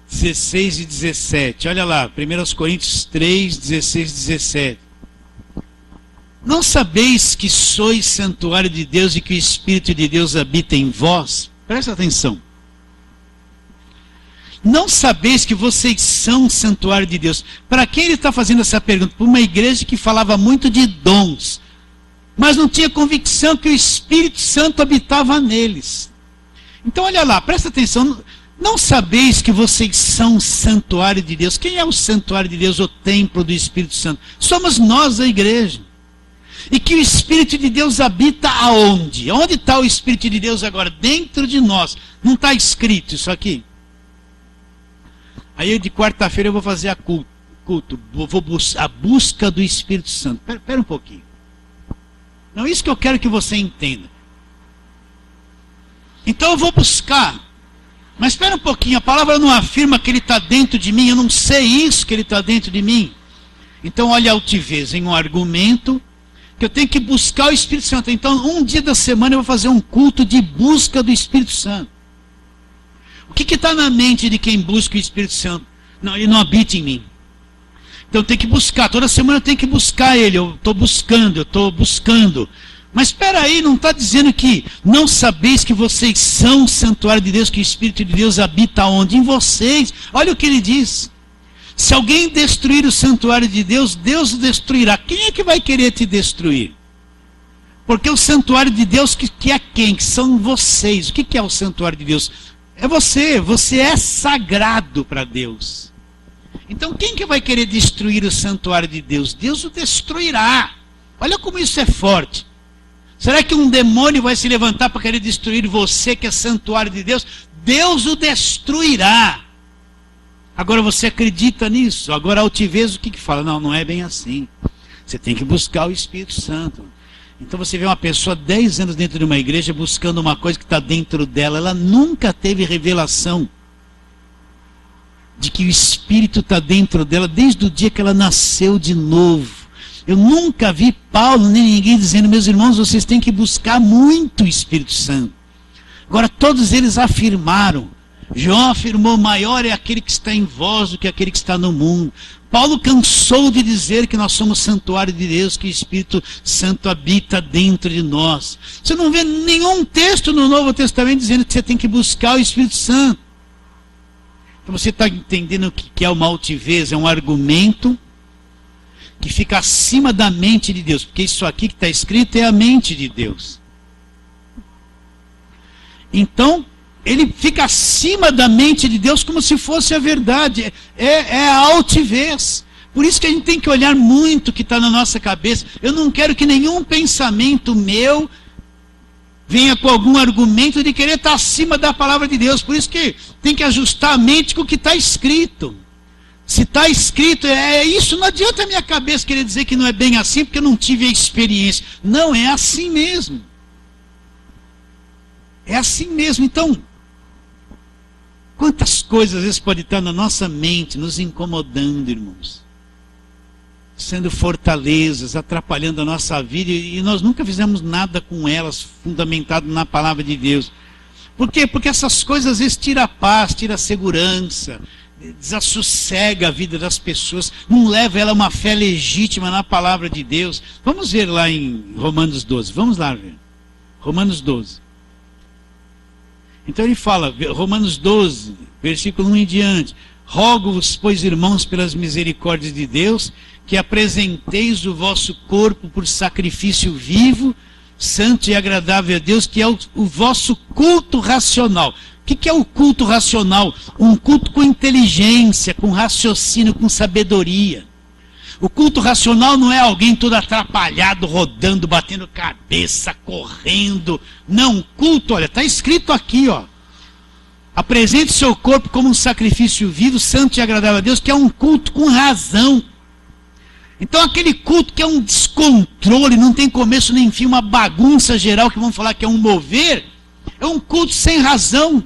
16 e 17. Olha lá, 1 Coríntios 3, 16 e 17. Não sabeis que sois santuário de Deus e que o Espírito de Deus habita em vós? Presta atenção. Não sabeis que vocês são santuário de Deus? Para quem ele está fazendo essa pergunta? Para uma igreja que falava muito de dons, mas não tinha convicção que o Espírito Santo habitava neles. Então olha lá, presta atenção. Não sabeis que vocês são santuário de Deus? Quem é o santuário de Deus, o templo do Espírito Santo? Somos nós, a igreja. E que o Espírito de Deus habita aonde? Onde está o Espírito de Deus agora? Dentro de nós. Não está escrito isso aqui? Aí de quarta-feira eu vou fazer a culto. A busca do Espírito Santo. Espera um pouquinho. Não, isso que eu quero que você entenda. Então eu vou buscar. Mas espera um pouquinho, a palavra não afirma que ele está dentro de mim, eu não sei isso que ele está dentro de mim. Então olha a altivez, em um argumento que eu tenho que buscar o Espírito Santo. Então um dia da semana eu vou fazer um culto de busca do Espírito Santo. O que está na mente de quem busca o Espírito Santo? Não, ele não habita em mim. Então eu tenho que buscar, toda semana eu tenho que buscar ele, eu estou buscando. Mas espera aí, não está dizendo que não sabeis que vocês são o santuário de Deus, que o Espírito de Deus habita onde? Em vocês. Olha o que ele diz. Se alguém destruir o santuário de Deus, Deus o destruirá. Quem é que vai querer te destruir? Porque o santuário de Deus, que é quem? Que são vocês. O que é o santuário de Deus? É você é sagrado para Deus. Então quem que vai querer destruir o santuário de Deus? Deus o destruirá. Olha como isso é forte. Será que um demônio vai se levantar para querer destruir você, que é santuário de Deus? Deus o destruirá. Agora você acredita nisso? Agora a altivez, o que fala? Não é bem assim. Você tem que buscar o Espírito Santo. Então você vê uma pessoa 10 anos dentro de uma igreja buscando uma coisa que está dentro dela. Ela nunca teve revelação de que o Espírito está dentro dela desde o dia que ela nasceu de novo. Eu nunca vi Paulo nem ninguém dizendo, meus irmãos, vocês têm que buscar muito o Espírito Santo. Agora todos eles afirmaram. João afirmou, maior é aquele que está em vós do que aquele que está no mundo. Paulo cansou de dizer que nós somos santuário de Deus, que o Espírito Santo habita dentro de nós. Você não vê nenhum texto no Novo Testamento dizendo que você tem que buscar o Espírito Santo. Então você está entendendo o que é uma altivez? É um argumento que fica acima da mente de Deus, porque isso aqui que está escrito é a mente de Deus. Então, ele fica acima da mente de Deus como se fosse a verdade. É a altivez. Por isso que a gente tem que olhar muito o que está na nossa cabeça. Eu não quero que nenhum pensamento meu venha com algum argumento de querer estar acima da palavra de Deus. Por isso que tem que ajustar a mente com o que está escrito. Se está escrito, é isso, não adianta a minha cabeça querer dizer que não é bem assim, porque eu não tive a experiência. Não, é assim mesmo. É assim mesmo. Então, quantas coisas às vezes pode estar na nossa mente, nos incomodando, irmãos. Sendo fortalezas, atrapalhando a nossa vida, e nós nunca fizemos nada com elas, fundamentado na palavra de Deus. Por quê? Porque essas coisas às vezes tiram a paz, tiram a segurança, desassossega a vida das pessoas, não leva ela a uma fé legítima na palavra de Deus. Vamos ver lá em Romanos 12, vamos lá ver. Romanos 12. Então ele fala, Romanos 12, versículo 1 em diante: rogo-vos, pois, irmãos, pelas misericórdias de Deus, que apresenteis o vosso corpo por sacrifício vivo, santo e agradável a Deus, que é o vosso culto racional. O que é o culto racional? Um culto com inteligência, com raciocínio, com sabedoria. O culto racional não é alguém todo atrapalhado, rodando, batendo cabeça, correndo. Não, o culto, olha, está escrito aqui, ó. Apresente seu corpo como um sacrifício vivo, santo e agradável a Deus, que é um culto com razão. Então aquele culto que é um descontrole, não tem começo nem fim, uma bagunça geral, que vão falar que é um mover, é um culto sem razão,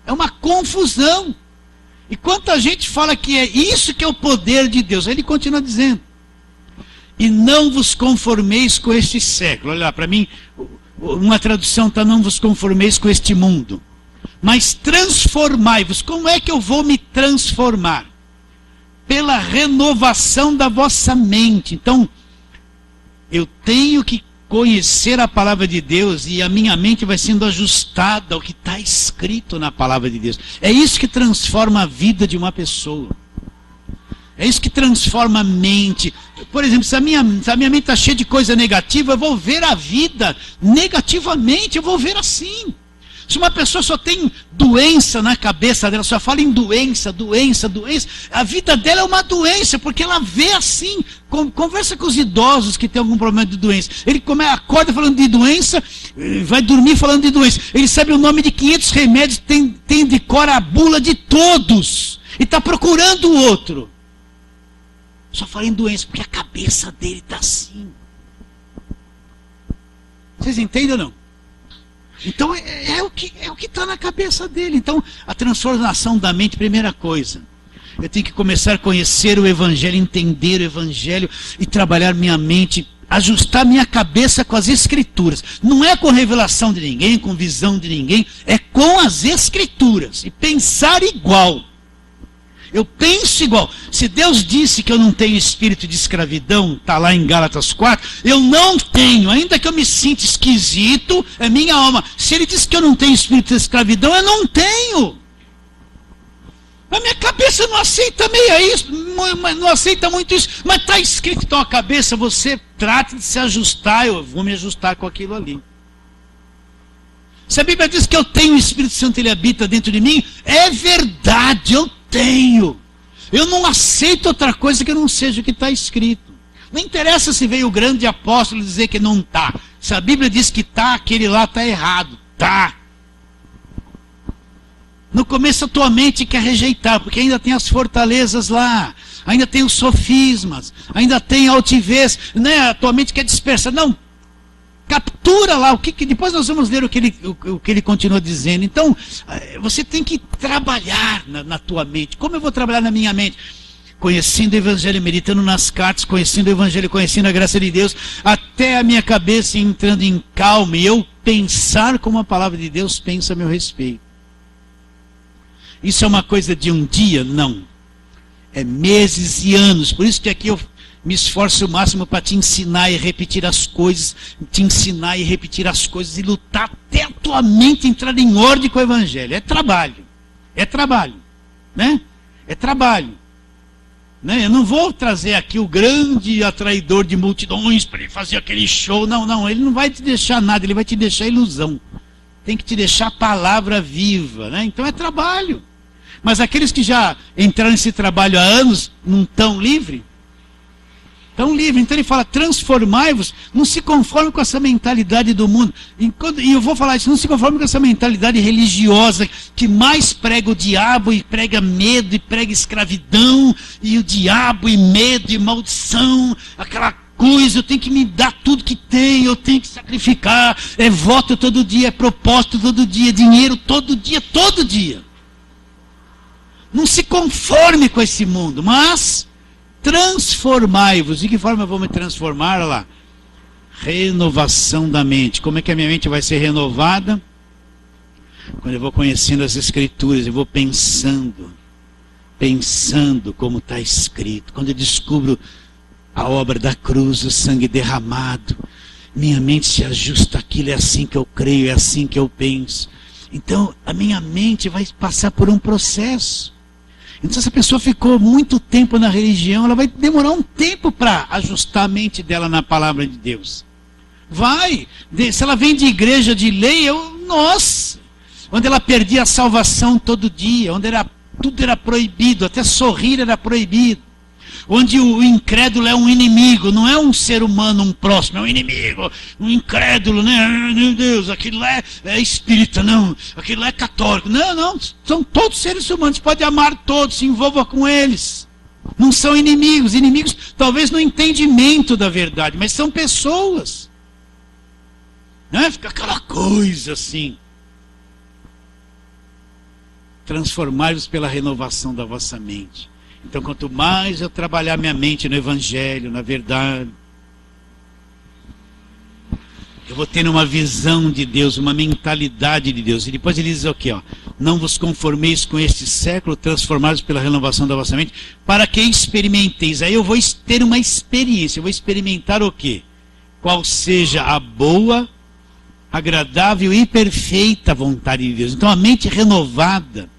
é uma confusão. E quanta gente fala que é isso que é o poder de Deus. Ele continua dizendo: e não vos conformeis com este século. Olha lá, para mim, uma tradução está: não vos conformeis com este mundo, mas transformai-vos. Como é que eu vou me transformar? Pela renovação da vossa mente. Então, eu tenho que conhecer a palavra de Deus, e a minha mente vai sendo ajustada ao que está escrito na palavra de Deus. É isso que transforma a vida de uma pessoa. É isso que transforma a mente. Por exemplo, se a minha mente está cheia de coisa negativa, eu vou ver a vida negativamente, eu vou ver assim. Se uma pessoa só tem doença na cabeça dela, só fala em doença, doença, doença, a vida dela é uma doença, porque ela vê assim. Conversa com os idosos que têm algum problema de doença. Ele acorda falando de doença, vai dormir falando de doença. Ele sabe o nome de 500 remédios, tem de cor a bula de todos, e está procurando o outro. Só fala em doença, porque a cabeça dele está assim. Vocês entendem ou não? Então é o que está na cabeça dele. Então a transformação da mente, primeira coisa, eu tenho que começar a conhecer o Evangelho, entender o Evangelho e trabalhar minha mente, ajustar minha cabeça com as Escrituras. Não é com revelação de ninguém, com visão de ninguém, é com as Escrituras. E pensar igual. Eu penso igual. Se Deus disse que eu não tenho espírito de escravidão, está lá em Gálatas 4, eu não tenho, ainda que eu me sinta esquisito, é minha alma. Se Ele disse que eu não tenho espírito de escravidão, eu não tenho. A minha cabeça não aceita meio isso, não aceita muito isso, mas está escrito. Então a cabeça, você trata de se ajustar, eu vou me ajustar com aquilo ali. Se a Bíblia diz que eu tenho o Espírito Santo, ele habita dentro de mim, é verdade, eu tenho. Eu não aceito outra coisa que não seja o que está escrito. Não interessa se veio o grande apóstolo dizer que não está. Se a Bíblia diz que está, aquele lá está errado. Está. No começo a tua mente quer rejeitar, porque ainda tem as fortalezas lá, ainda tem os sofismas, ainda tem a altivez, né? A tua mente quer dispersar. Não, captura lá, depois nós vamos ler o que ele continua dizendo. Então, você tem que trabalhar na tua mente. Como eu vou trabalhar na minha mente? Conhecendo o Evangelho, meditando nas cartas, conhecendo o Evangelho, conhecendo a graça de Deus, até a minha cabeça entrando em calma, e eu pensar como a palavra de Deus pensa a meu respeito. Isso é uma coisa de um dia? Não. É meses e anos. Por isso que aqui eu me esforço o máximo para te ensinar e repetir as coisas, te ensinar e repetir as coisas, e lutar até a tua mente entrar em ordem com o Evangelho. É trabalho. É trabalho. Né? É trabalho. Né? Eu não vou trazer aqui o grande atraidor de multidões para ele fazer aquele show. Não, não. Ele não vai te deixar nada, ele vai te deixar ilusão. Tem que te deixar a palavra viva. Né? Então é trabalho. Mas aqueles que já entraram nesse trabalho há anos, não estão livres? Estão livres. Então ele fala, transformai-vos, não se conforme com essa mentalidade do mundo. E eu vou falar isso, não se conforme com essa mentalidade religiosa que mais prega o diabo e prega medo e prega escravidão e o diabo e medo e maldição, aquela coisa, eu tenho que me dar tudo que tenho, eu tenho que sacrificar, é voto todo dia, é propósito todo dia, é dinheiro todo dia, todo dia. Não se conforme com esse mundo, mas transformai-vos. De que forma eu vou me transformar? Olha lá. Renovação da mente. Como é que a minha mente vai ser renovada? Quando eu vou conhecendo as Escrituras, eu vou pensando como está escrito. Quando eu descubro a obra da cruz, o sangue derramado, minha mente se ajusta àquilo, é assim que eu creio, é assim que eu penso. Então, a minha mente vai passar por um processo. Então, se a pessoa ficou muito tempo na religião, ela vai demorar um tempo para ajustar a mente dela na palavra de Deus. Vai. Se ela vem de igreja de lei, nossa, onde ela perdia a salvação todo dia, onde tudo era proibido, até sorrir era proibido. Onde o incrédulo é um inimigo, não é um ser humano, um próximo, é um inimigo, um incrédulo, né? Meu Deus, aquilo lá é espírita, não, aquilo lá é católico. Não, são todos seres humanos, pode amar todos, se envolva com eles. Não são inimigos, talvez no entendimento da verdade, mas são pessoas. Né? Fica aquela coisa assim. Transformai-vos pela renovação da vossa mente. Então, quanto mais eu trabalhar minha mente no Evangelho, na verdade, eu vou tendo uma visão de Deus, uma mentalidade de Deus. E depois ele diz aqui, ó, não vos conformeis com este século, transformados pela renovação da vossa mente, para que experimenteis. Aí eu vou ter uma experiência, eu vou experimentar o quê? Qual seja a boa, agradável e perfeita vontade de Deus. Então, a mente renovada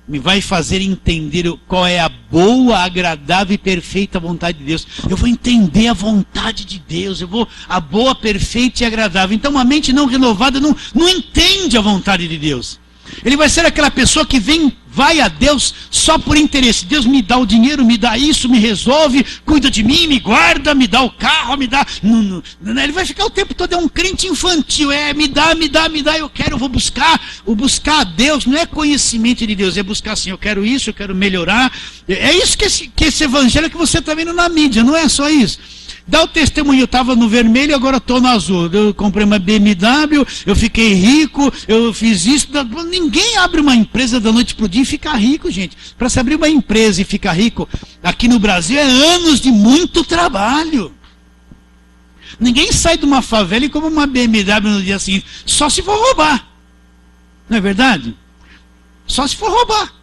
me vai fazer entender qual é a boa, agradável e perfeita vontade de Deus. Eu vou entender a vontade de Deus, a boa, perfeita e agradável. Então uma mente não renovada não entende a vontade de Deus. Ele vai ser aquela pessoa que vai a Deus só por interesse. Deus me dá o dinheiro, me dá isso, me resolve, cuida de mim, me guarda, me dá o carro, me dá... Ele vai ficar o tempo todo, é um crente infantil, me dá, eu vou buscar. O buscar a Deus não é conhecimento de Deus, é buscar assim, eu quero isso, eu quero melhorar. É isso que esse evangelho que você está vendo na mídia, não é só isso. Dá o testemunho, eu estava no vermelho, agora estou no azul. Eu comprei uma BMW, eu fiquei rico, eu fiz isso. Ninguém abre uma empresa da noite para o dia e fica rico, gente. Para se abrir uma empresa e ficar rico aqui no Brasil é anos de muito trabalho. Ninguém sai de uma favela e compra uma BMW no dia seguinte, só se for roubar. Não é verdade? Só se for roubar.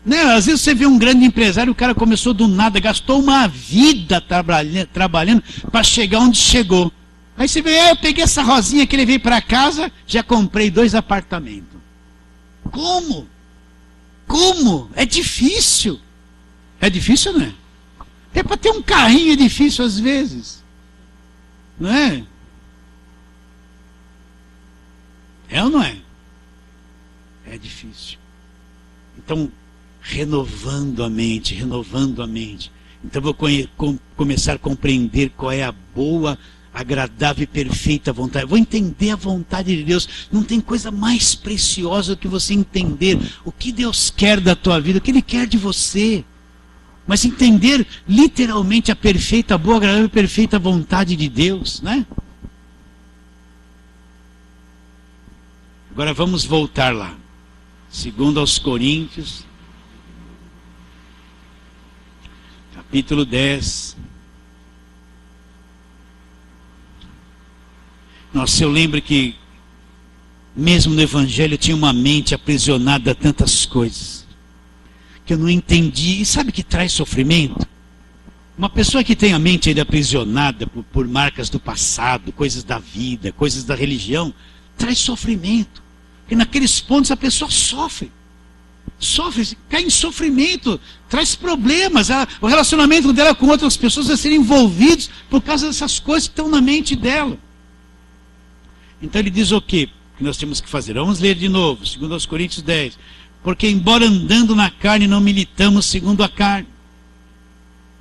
Né? Às vezes você vê um grande empresário, o cara começou do nada, gastou uma vida trabalhando para chegar onde chegou. Aí você vê, eu peguei essa rosinha que ele veio para casa, já comprei 2 apartamentos. Como? É difícil. É difícil, não é? Até para ter um carrinho é difícil às vezes. Não é? É ou não é? É difícil. Então, renovando a mente. Então vou começar a compreender qual é a boa, agradável e perfeita vontade. Vou entender a vontade de Deus. Não tem coisa mais preciosa do que você entender o que Deus quer da tua vida, o que Ele quer de você. Mas entender literalmente a perfeita, boa, agradável e perfeita vontade de Deus, né? Agora vamos voltar lá. 2 aos Coríntios, capítulo 10. Nossa, eu lembro que mesmo no Evangelho eu tinha uma mente aprisionada a tantas coisas que eu não entendi. E sabe que traz sofrimento? Uma pessoa que tem a mente ainda aprisionada por marcas do passado, coisas da vida, coisas da religião, traz sofrimento. E naqueles pontos a pessoa sofre, cai em sofrimento, traz problemas. O relacionamento dela com outras pessoas vai ser envolvido por causa dessas coisas que estão na mente dela. Então ele diz o quê? Que nós temos que fazer. Vamos ler de novo, 2 Coríntios 10. Porque embora andando na carne não militamos segundo a carne.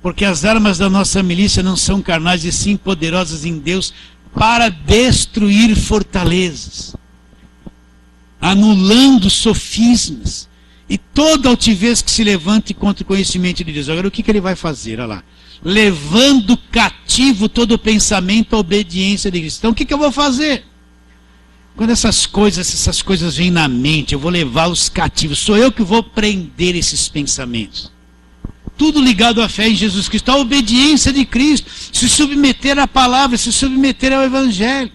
Porque as armas da nossa milícia não são carnais, e sim poderosas em Deus para destruir fortalezas, anulando sofismas e toda altivez que se levante contra o conhecimento de Deus. Agora, o que ele vai fazer? Olha lá. Levando cativo todo o pensamento à obediência de Cristo. Então, o que eu vou fazer? Quando essas coisas vêm na mente, eu vou levá-los cativos. Sou eu que vou prender esses pensamentos. Tudo ligado à fé em Jesus Cristo, à obediência de Cristo, se submeter à palavra, se submeter ao Evangelho.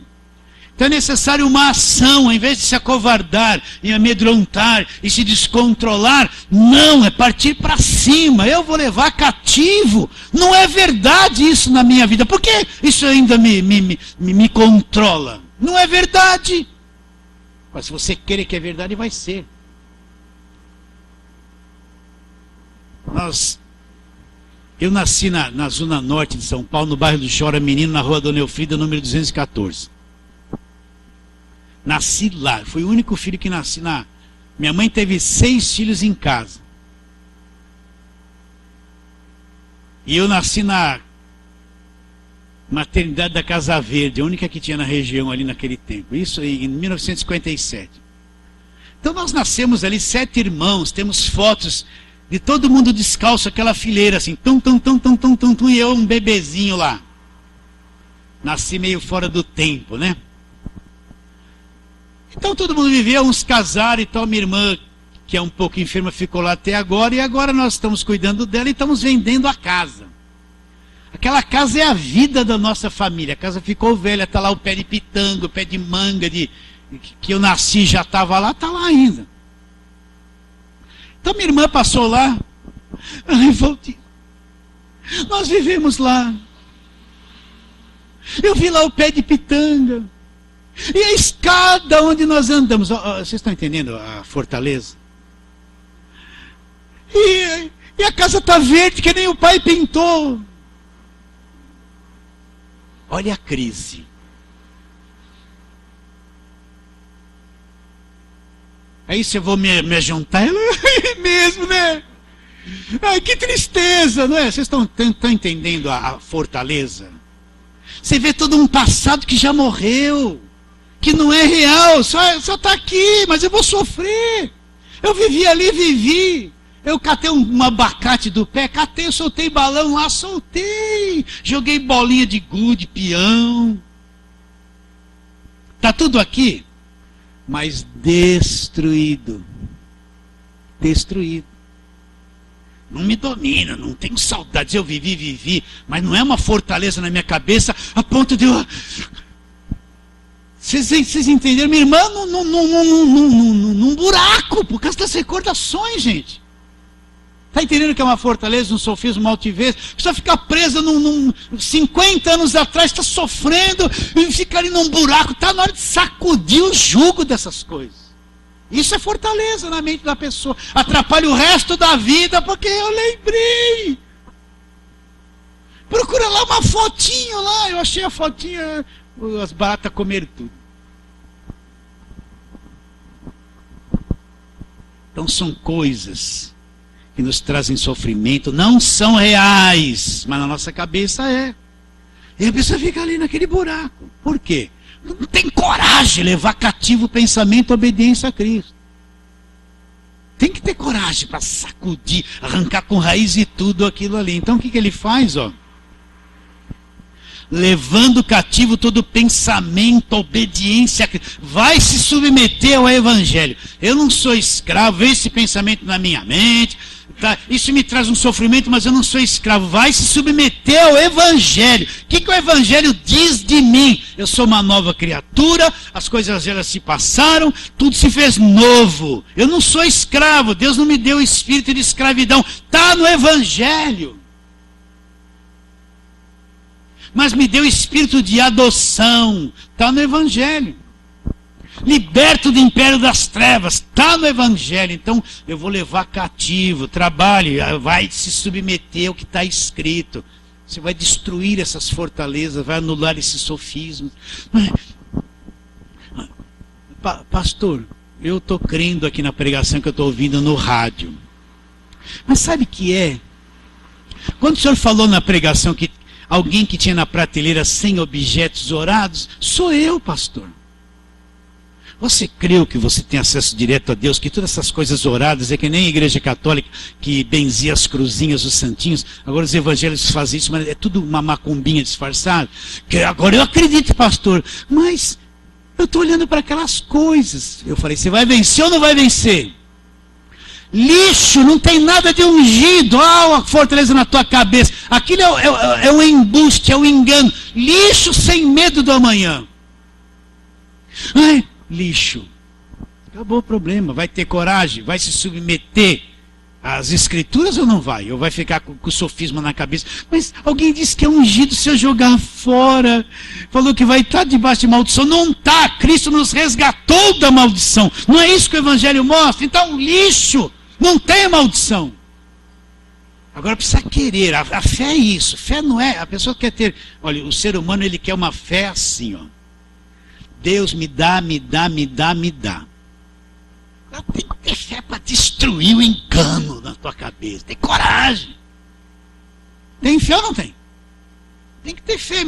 Então é necessário uma ação, ao invés de se acovardar, e amedrontar, e se descontrolar. Não, é partir para cima. Eu vou levar cativo. Não é verdade isso na minha vida. Por que isso ainda me controla? Não é verdade. Mas se você querer que é verdade, vai ser. Eu nasci na zona norte de São Paulo, no bairro do Chora Menino, na rua Dona Elfrida, número 214. Nasci lá, fui o único filho que nasci na... Minha mãe teve 6 filhos em casa. E eu nasci na maternidade da Casa Verde, a única que tinha na região ali naquele tempo. Isso em 1957. Então nós nascemos ali 7 irmãos, temos fotos de todo mundo descalço, aquela fileira assim, e eu um bebezinho lá. Nasci meio fora do tempo, né? Então todo mundo vivia, uns casaram e tal. Minha irmã, que é um pouco enferma, ficou lá até agora, e agora nós estamos cuidando dela e estamos vendendo a casa. Aquela casa é a vida da nossa família. A casa ficou velha, está lá o pé de pitanga, o pé de manga, que eu nasci já estava lá, está lá ainda. Então minha irmã passou lá. Ai, Valdir, nós vivemos lá. Eu vi lá o pé de pitanga. E a escada onde nós andamos. Vocês estão entendendo a fortaleza? E a casa está verde, que nem o pai pintou. Olha a crise. Aí se eu vou me juntar, é mesmo, né? Ai, que tristeza, não é? Vocês estão entendendo a fortaleza? Você vê todo um passado que já morreu, que não é real, só está aqui, mas eu vou sofrer. Eu vivi ali, vivi. Eu catei um abacate do pé, catei, eu soltei balão lá, soltei. Joguei bolinha de gude, peão. Está tudo aqui, mas destruído. Destruído. Não me domina, não tenho saudades. Eu vivi, mas não é uma fortaleza na minha cabeça a ponto de eu... Vocês entenderam? Minha irmã num buraco por causa das recordações, gente. Está entendendo que é uma fortaleza, um sofismo, uma altivez? Só ficar presa 50 anos atrás, está sofrendo e fica ali num buraco. Está na hora de sacudir o jugo dessas coisas. Isso é fortaleza na mente da pessoa. Atrapalha o resto da vida porque eu lembrei. Procura lá uma fotinho lá. Eu achei a fotinha, as baratas comeram tudo. Então são coisas que nos trazem sofrimento, não são reais, mas na nossa cabeça é. E a pessoa fica ali naquele buraco. Por quê? Não tem coragem de levar cativo o pensamento, a obediência a Cristo. Tem que ter coragem para sacudir, arrancar com raiz e tudo aquilo ali. Então o que ele faz? Levando cativo todo pensamento, obediência, vai se submeter ao Evangelho. Eu não sou escravo, vê esse pensamento na minha mente, tá? Isso me traz um sofrimento, mas eu não sou escravo. Vai se submeter ao Evangelho. O que o Evangelho diz de mim? Eu sou uma nova criatura, as coisas já se passaram, tudo se fez novo. Eu não sou escravo, Deus não me deu espírito de escravidão. Está no Evangelho. Mas me deu espírito de adoção. Está no Evangelho. Liberto do império das trevas. Está no Evangelho. Então eu vou levar cativo. Trabalhe, vai se submeter ao que está escrito. Você vai destruir essas fortalezas, vai anular esses sofismas. Pastor, eu estou crendo aqui na pregação que eu estou ouvindo no rádio. Mas sabe o que é? Quando o senhor falou na pregação que alguém que tinha na prateleira 100 objetos orados, sou eu, pastor. Você creu que você tem acesso direto a Deus, que todas essas coisas oradas, é que nem a igreja católica que benzia as cruzinhas, os santinhos, agora os evangélicos fazem isso, mas é tudo uma macumbinha disfarçada. Que agora eu acredito, pastor, mas eu estou olhando para aquelas coisas. Eu falei, você vai vencer ou não vai vencer? Lixo, não tem nada de ungido. A fortaleza na tua cabeça. Aquilo é um embuste, é um engano. Lixo sem medo do amanhã. Ai, lixo. Acabou o problema. Vai ter coragem? Vai se submeter às escrituras ou não vai? Ou vai ficar com o sofisma na cabeça? Mas alguém disse que é ungido se eu jogar fora. Falou que vai estar debaixo de maldição. Não está. Cristo nos resgatou da maldição. Não é isso que o evangelho mostra? Então, lixo. Não tem maldição. Agora precisa querer. A fé é isso. Fé não é. A pessoa quer ter. Olha, o ser humano ele quer uma fé assim, ó. Deus me dá, me dá, me dá, me dá. Tem que ter fé para destruir o engano na tua cabeça. Tem coragem. Tem fé ou não tem? Tem que ter fé.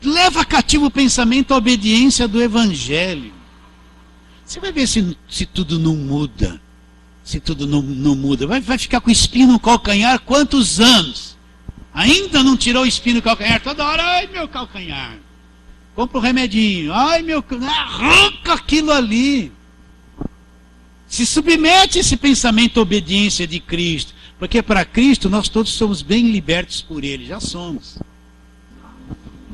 Leva cativo o pensamento à obediência do evangelho. Você vai ver se tudo não muda. Se tudo não muda. Vai ficar com espinho no calcanhar quantos anos? Ainda não tirou o espinho do calcanhar? Toda hora, ai meu calcanhar. Compra um remedinho. Ai, meu... Arranca aquilo ali. Se submete esse pensamento à obediência de Cristo. Porque para Cristo nós todos somos bem libertos por Ele. Já somos.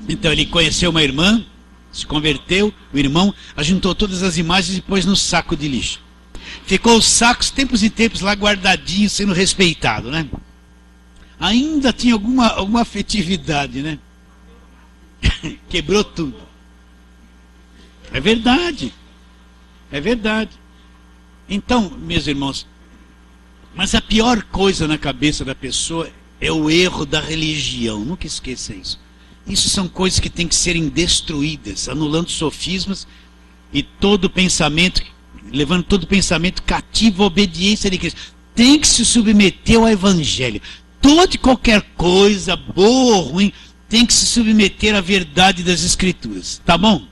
Então ele conheceu uma irmã, se converteu, o irmão ajuntou todas as imagens e pôs no saco de lixo. Ficou os sacos tempos e tempos lá guardadinhos, sendo respeitado, né? Ainda tinha alguma afetividade, né? Quebrou tudo. É verdade. É verdade. Então, meus irmãos, mas a pior coisa na cabeça da pessoa é o erro da religião. Nunca esqueça isso. Isso são coisas que têm que serem destruídas, anulando sofismas e todo pensamento, levando todo pensamento cativo à obediência de Cristo. Tem que se submeter ao Evangelho. Toda e qualquer coisa, boa ou ruim, tem que se submeter à verdade das Escrituras. Tá bom?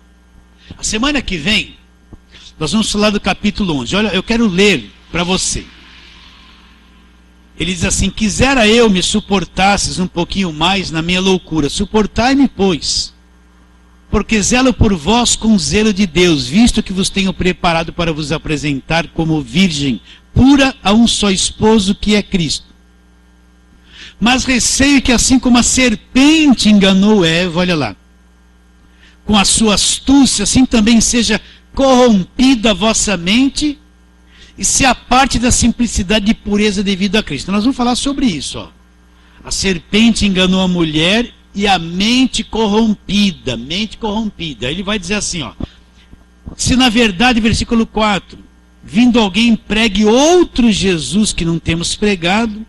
A semana que vem, nós vamos falar do capítulo 11. Olha, eu quero ler para você. Ele diz assim: quisera eu me suportasses um pouquinho mais na minha loucura. Suportai-me, pois, porque zelo por vós com zelo de Deus, visto que vos tenho preparado para vos apresentar como virgem pura a um só esposo, que é Cristo. Mas receio que, assim como a serpente enganou Eva, olha lá, com a sua astúcia, assim também seja corrompida a vossa mente e se aparte da simplicidade e pureza devido a Cristo. Nós vamos falar sobre isso, ó. A serpente enganou a mulher e a mente corrompida. Ele vai dizer assim, ó: se na verdade, versículo 4, vindo alguém pregue outro Jesus que não temos pregado,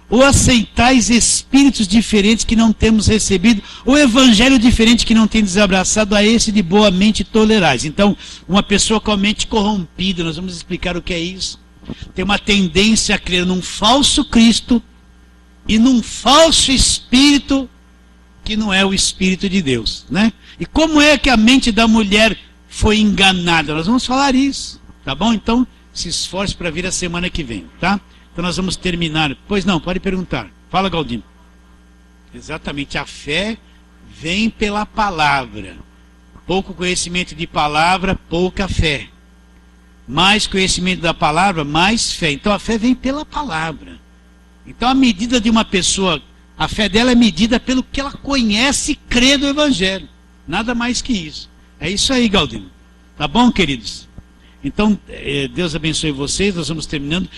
ou aceitais espíritos diferentes que não temos recebido, ou evangelho diferente que não tendes abraçado, a esse de boa mente tolerais. Então, uma pessoa com a mente corrompida, nós vamos explicar o que é isso. Tem uma tendência a crer num falso Cristo e num falso espírito que não é o Espírito de Deus, né? E como é que a mente da mulher foi enganada? Nós vamos falar isso, tá bom? Então, se esforce para vir a semana que vem, tá? Então nós vamos terminar. Pois não, pode perguntar. Fala, Galdino. Exatamente, a fé vem pela palavra. Pouco conhecimento de palavra, pouca fé. Mais conhecimento da palavra, mais fé. Então a fé vem pela palavra. Então a medida de uma pessoa, a fé dela é medida pelo que ela conhece e crê do Evangelho. Nada mais que isso. É isso aí, Galdino. Tá bom, queridos? Então, Deus abençoe vocês. Nós vamos terminando.